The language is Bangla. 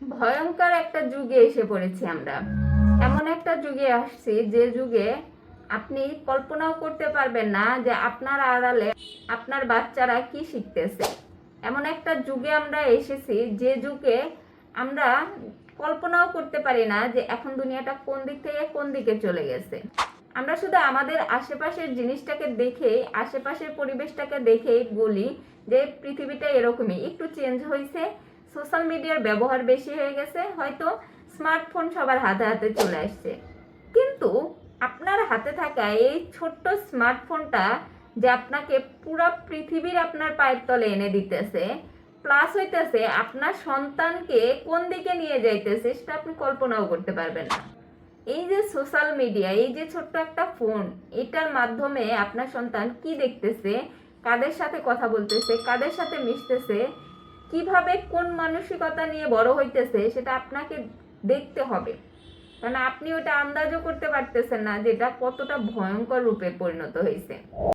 ভয়ঙ্কর একটা যুগে এসে পড়েছি আমরা। এমন একটা যুগে আসছি যে যুগে আপনি কল্পনাও করতে পারবেন না যে আপনার আড়ালে আপনার বাচ্চারা কি শিখতেছে। এমন একটা যুগে আমরা এসেছি যে যুগে আমরা কল্পনাও করতে পারি না যে এখন দুনিয়াটা কোন দিক থেকে কোন দিকে চলে গেছে। আমরা শুধু আমাদের আশেপাশের জিনিসটাকে দেখেই, আশেপাশের পরিবেশটাকে দেখেই বলি যে পৃথিবীটা এরকমই, একটু চেঞ্জ হয়েছে, সোশ্যাল মিডিয়ার ব্যবহার বেশি হয়ে গেছে, হয়তো স্মার্টফোন সবার হাতে হাতে চলে আসছে। কিন্তু আপনার হাতে থাকা এই ছোট্ট স্মার্টফোনটা যে আপনাকে পুরো পৃথিবীর আপনার পায়ের তলে এনে দিতেছে, প্লাস হইতেছে আপনার সন্তানকে কোন দিকে নিয়ে যাইতেছে সেটা আপনি কল্পনাও করতে পারবেন না। এই যে সোশ্যাল মিডিয়া, এই যে ছোট্ট একটা ফোন, এটার মাধ্যমে আপনার সন্তান কি দেখতেছে, কাদের সাথে কথা বলতেছে, কাদের সাথে মিশতেছে, কিভাবে কোন মানসিকতা নিয়ে বড় হইতেছে সেটা আপনাকে দেখতে হবে। কারণ আপনি ওটা আন্দাজও করতে পারতেছেন না যে এটা কতটা ভয়ঙ্কর রূপে পরিণত হয়েছে।